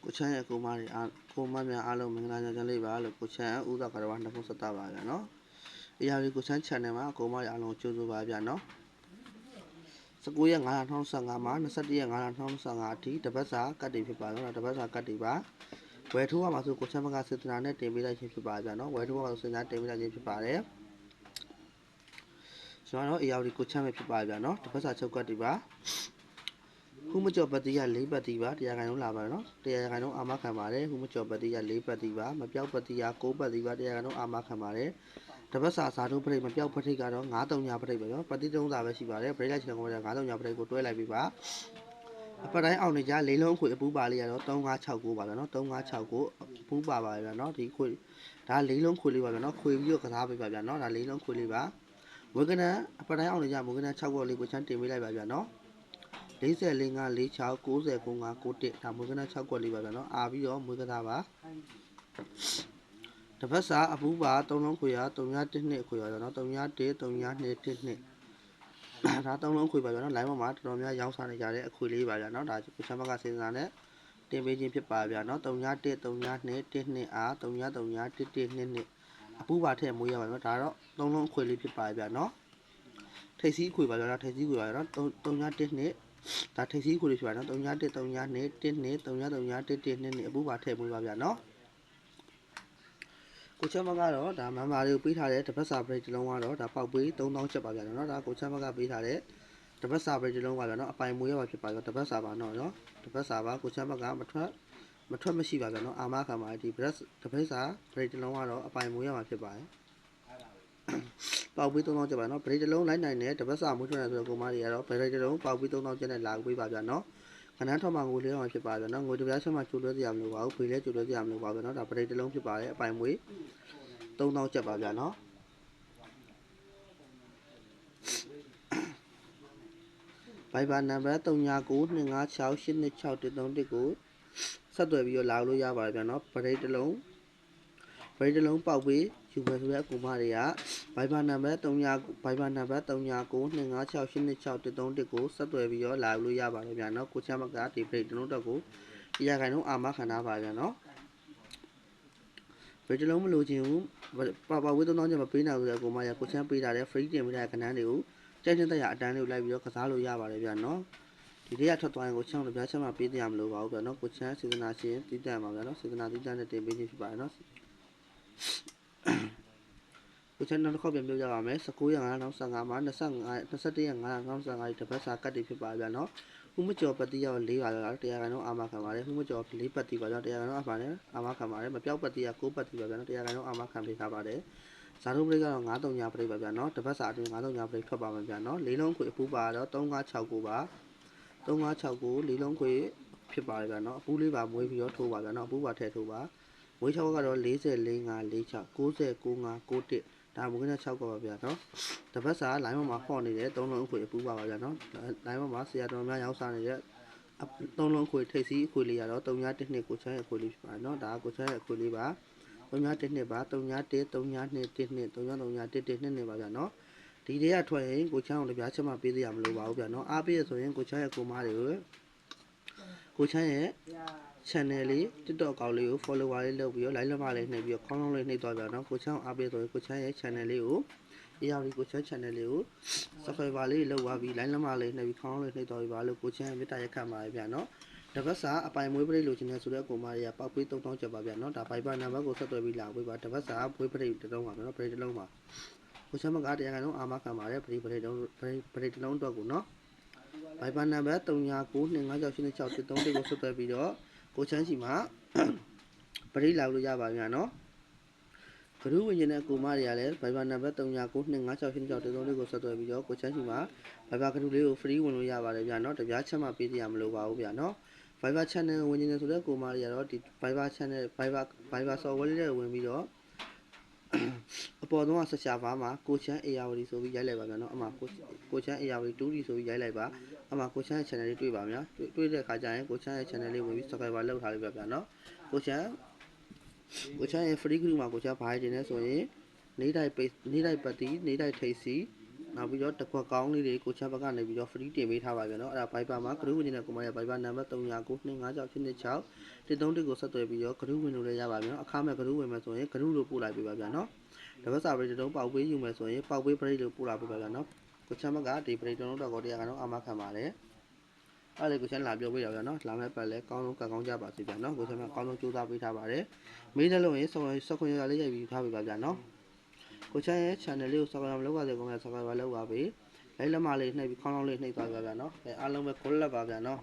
ကိုချမ်းရဲ့ကိုမတွေကိုမများအားလုံးမင်္ဂလာညချမ်းလေးပါလို့ကိုချမ်းဦးသာကရဝနှစ်ခုဆက်တာပါဗျာနော်အရာလေးကိုချမ်း channel မှာကိုမတွေအားလုံးကြိုးဆိုပါဗျာနော်19ရက်9/2015မှာ21ရက်9/2015အထိတပတ်စာကတ်တွေဖြစ်ပါတော့တပတ်စာကတ်တွေပါဝယ်ထိုးရမှာဆိုကိုချမ်းမကစေတနာနဲ့တင်ပေးလိုက်ခြင်းဖြစ်ပါဗျာနော်ဝယ်ထိုးရမှာဆိုစေတနာတင်ပေးလိုက်ခြင်းဖြစ်ပါတယ်ကျွန်တော်တို့အရာလေးကိုချမ်းပဲဖြစ်ပါဗျာနော်တပတ်စာချုပ်ကတ်တွေပါခုမကျော်ပတ်တိရ4ပတ်တိပါတရားခိုင်လုံးလာပါနော်တရားခိုင်လုံးအာမခံပါတယ်ခုမကျော်ပတ်တိရ4ပတ်တိပါမပြောက်ပတ်တိရ6ပတ်တိပါတရားခိုင်လုံးအာမခံပါတယ်တပတ်စာစာထုတ်ပရိတ်မပြောက်ပထိတ်ကတော့9-3ညာပထိတ်ပဲနော်ပတ်တိ3စာပဲရှိပါတယ်ပရိတ်လိုက်ချင်တော့9-3ညာပထိတ်ကိုတွဲလိုက်ပြီးပါအပတိုင်းအောင်နေကြ၄လုံးခွေအပူပါလေးရတော့3569ပါဗျာနော်3569အပူပါပါဗျာနော်ဒီခွေဒါ၄လုံးခွေလေးပါဗျာနော်ခွေပြီးတော့ကစားပေးပါဗျာနော်ဒါ၄လုံးခွေလေးပါဝေကနအပတိုင်းအောင်နေကြဝေကန6ခွက်လေးကိုချမ်းတင်ပေးလိုက်ပါဗျာနော်4456 909591ဒါမွေးကန6ခွက်လေးပါဗျာနော်အာပြီးတော့မွေးကသားပါတပတ်စာအပူပါ3လုံးခွေရ312ခွေရတော့နော်313 322ဒါ3လုံးခွေပါဗျာနော် line ပေါ်မှာတော်တော်များရောင်းစားနေကြတဲ့အခွေလေးပါဗျာနော်ဒါကိုချမ်းဘက်ကစဉ်းစားနဲ့တင်ပေးခြင်းဖြစ်ပါဗျာနော်313 322အား333 112အပူပါထည့်မွေးရပါနော်ဒါတော့3လုံးခွေလေးဖြစ်ပါဗျာနော်ထိပ်စီးခွေပါဗျာနော်ထိပ်စီးခွေပါဗျာနော်312ဒါထိပ်စီးခွေလေးဖြစ်ပါနော်313 322 123 132အပူပါထည့်မွေးပါဗျာနော်ကိုချမ်းမကတော့ဒါမန်မာလေးကိုပေးထားတဲ့တပတ်စာပရိတ်တစ်လုံးကတော့ဒါပေါက်ပေး3000ချက်ပါဗျာနော်ဒါကိုချမ်းမကပေးထားတဲ့တပတ်စာပရိတ်တစ်လုံးပါဗျာနော်အပိုင်မွေးရပါဖြစ်ပါဗျာတပတ်စာပါနော်တပတ်စာပါကိုချမ်းမကမထွက်မရှိပါဗျာနော်အာမခံပါဒီတပတ်စာပရိတ်တစ်လုံးကတော့အပိုင်မွေးရပါဖြစ်ပါတယ်ပေါက်ပေး3000ချက်ပါနော်ပရိတ်တစ်လုံးလိုက်နိုင်တဲ့တပတ်စာမွေးထွက်နေဆိုတော့ကိုမတွေကတော့ပရိတ်တစ်လုံးပေါက်ပေး3000ချက်နဲ့လာပေးပါဗျာနော်ခဏထောက်မှငွေလေးအောင်ဖြစ်ပါဗျာနော်ငွေတစ်ပြားချက်မှကျိုးလွှဲစရာမလိုပါဘူးဖေးလဲကျိုးလွှဲစရာမလိုပါဘူးနော်ဒါပရိတ်တစ်လုံးဖြစ်ပါတယ်အပိုင်မွေး3000ချက်ပါဗျာနော်ဘိုင်ဘာနံပါတ်399256826131ကိုဆက်သွယ်ပြီးတော့လာလို့ရပါတယ်ဗျာနော်ပရိတ်တစ်လုံးပေါက်ပေးယူမယ်ဆိုတဲ့အကူမတွေကဘိုင်ဘာနံပါတ်399256826131ကိုဆက်သွယ်ပြီးတော့လာလို့ရပါတယ်ဗျာနော်ကိုချမ်းမကဒီပရိတ်တစ်လုံးတော့ကိုတရားခိုင်လုံးအာမခံထားပါဗျာနော်ပရိတ်တစ်လုံးမလိုချင်ဘူးပါဝေး3000ချက်မပေးနိုင်ဘူးဆိုတဲ့ကိုမရကိုချမ်းပေးထားတဲ့ free တင်ပေးတဲ့ကဏ္ဍတွေကိုကြိုက်တဲ့တက်ရအတန်းလေးကိုလိုက်ပြီးတော့ကစားလို့ရပါတယ်ဗျာနော်ဒီနေ့ကထွက်သွားရင်ကိုချမ်းတို့ပြားချက်မှပေးတရားမလို့ပါဘူးဗျာနော်ကိုချမ်းစေတနာရှင်တည်တံ့ပါဗျာနော်စေတနာတည်တံ့နဲ့တင်ပေးခြင်းဖြစ်ပါတယ်နော်ကိုချမ်းနောက်တစ်ခေါက်ပြန်ပြောကြပါမယ်19ရက်9/15မှာ21ရက်9/15တပတ်စာကတ်တွေဖြစ်ပါဗျာနော်ဥမကျော်ပတ်တိရောက်4ပါဗျာတရားခိုင်လုံးအာမခံပါတယ်ဥမကျော်4ပတ်တိပါဗျာတရားခိုင်လုံးအာမခံပါတယ်မပြောက်ပတ်တိက6ပတ်တိပါဗျာနော်တရားခိုင်လုံးအာမခံပေးထားပါတယ်ဇာတုပရိတ်ကတော့9-3ညာပရိတ်ပါဗျာနော်တပတ်စာအတွင်း9-3ညာပရိတ်ထွက်ပါမယ်ဗျာနော်၄လုံးခွေအပူပါတော့3569ပါ3569၄လုံးခွေဖြစ်ပါတယ်ဗျာနော်အပူလေးပါမွေးပြီးတော့ထိုးပါဗျာနော်အပူပါထည့်ထိုးပါမွေး6ကတော့4456 909591ဒါမွေးနဲ့6ပါဗျာနော်တပတ်စာ line မှာဟော့နေတဲ့3လုံးခွေအပူပါဗျာနော် line မှာဆရာတော်များရောင်းစားနေတဲ့3လုံးခွေထိပ်စီးအခွေလေးရတော့312ကိုချမ်းရဲ့အခွေလေးဖြစ်ပါတယ်နော်ဒါကကိုချမ်းရဲ့အခွေလေးပါ312ပါ31332333332ပါဗျာနော်ဒီတွေကထွက်ရင်ကိုချမ်းအောင်တပြားချက်မှပေးသေးရမလို့ပါဘူးဗျာနော်အားပေးရဆိုရင်ကိုချမ်းရဲ့ကိုမားတွေကိုကိုချမ်းရဲ့ channel လေး TikTok အကောင့်လေးကို follower လေးလုပ်ပြီးတော့ like လက်မလေးနှိပ်ပြီးတော့ခေါင်းလုံးလေးနှိပ်သွားကြတော့ကိုချမ်းအားပေးဆိုရင်ကိုချမ်းရဲ့ channel လေးကိုအရာဒီကိုချမ်း channel လေးကို subscriber လေးလုပ်သွားပြီး like လက်မလေးနှိပ်ပြီးခေါင်းလုံးလေးနှိပ်သွားပြီးပါလို့ကိုချမ်းရဲ့မေတ္တာရက်ခံပါတယ်ဗျာနော်တပတ်စာအပိုင်မွေးပရိတ်လိုချင်တဲ့ဆိုတဲ့ကိုမတွေကပေါက်ပေး3000ချက်ပါဗျာနော်ဒါ Viber နံပါတ်ကိုဆက်သွယ်ပြီးလာပေးပါတပတ်စာမွေးပရိတ်တစ်လုံးပါနော်ပရိတ်တစ်လုံးပါကိုချမ်းမကတရားခိုင်လုံးအာမခံပါတယ်ပရိတ်တစ်လုံးအတွက်ကိုနော် Viber နံပါတ်399256826131ကိုဆက်သွယ်ပြီးတော့ကိုချမ်းစီမှာပရိတ်လာလို့ရပါဗျာနော်ဂရုဝင်နေတဲ့ကိုမတွေကလည်း Viber နံပါတ်399256826131ကိုဆက်သွယ်ပြီးတော့ကိုချမ်းစီမှာ Viber ဂရုလေးကို free ဝင်လို့ရပါတယ်ဗျာနော်တပြားချက်မှပေးတရားမလိုပါဘူးဗျာနော် Viber channel ဝင်နေတယ်ဆိုတော့ကိုမတွေကတော့ဒီ Viber channel Viber software လေးတွေဝင်ပြီးတော့အပေါ်ဆုံးကဆက်ရှာပါမှာကိုချမ်း ARD ဆိုပြီးရိုက်လိုက်ပါဗျာနော်အမှကိုချမ်း ARD 2D ဆိုပြီးရိုက်လိုက်ပါအမှကိုချမ်းရဲ့ channel လေးတွေ့ပါများတွေ့တဲ့အခါကျရင်ကိုချမ်းရဲ့ channel လေးဝင်ပြီး subscriber လုပ်ထားလိုက်ပါဗျာနော်ကိုချမ်းရဲ့ free group မှာကိုချမ်းဘာတင်နေဆိုရင်နေတိုင်းပတ်တီနေတိုင်းထိပ်စီ နောက်ပြီးတော့တစ်ခွက်ကောင်းလေးတွေကိုချမ်းဘက်ကနေပြီးတော့ free တင်ပေးထားပါဗျာနော်အဲ့ဒါ Viber မှာဂရုဝင်နေတဲ့ကိုမရဲ့ Viber နံပါတ်3925696 131ကိုဆက်သွယ်ပြီးတော့ဂရုဝင်လို့လည်းရပါဗျာနော်အခမဲ့ဂရုဝင်မယ်ဆိုရင်ဂရုလို့ပို့လိုက်ပေးပါဗျာနော်တပတ်စာပရိတ်တုံးပေါက်ပေးယူမယ်ဆိုရင်ပေါက်ပေးပရိတ်လို့ပို့လာပေးပါဗျာနော်ကိုချမ်းဘက်ကဒီပရိတ်တုံးတော့ကိုတရားကတော့အမခံပါတယ်အဲ့လေကိုချမ်းလာပြောပေးရဗျာနော်လာမဲ့ပတ်လဲကောင်းလုံးကကောင်းကြပါစေဗျာနော်ကိုချမ်းဘက်ကောင်းလုံးစူးစမ်းပေးထားပါတယ်မေးတယ်လို့ရင်ဆက်ခွင့်ရလေးရိုက်ပြီးထားပေးပါဗျာနော်ကိုချမ်းရဲ့ channel လေးကို subscribe လုပ်ပါစေကောင်းများ subscribe လုပ်ပါပေးလိုက်လက်မလေးနှိပ်ပြီးခေါင်းလောင်းလေးနှိပ်သွားပါဗျာနော်အားလုံးပဲ good luck ပါဗျာနော်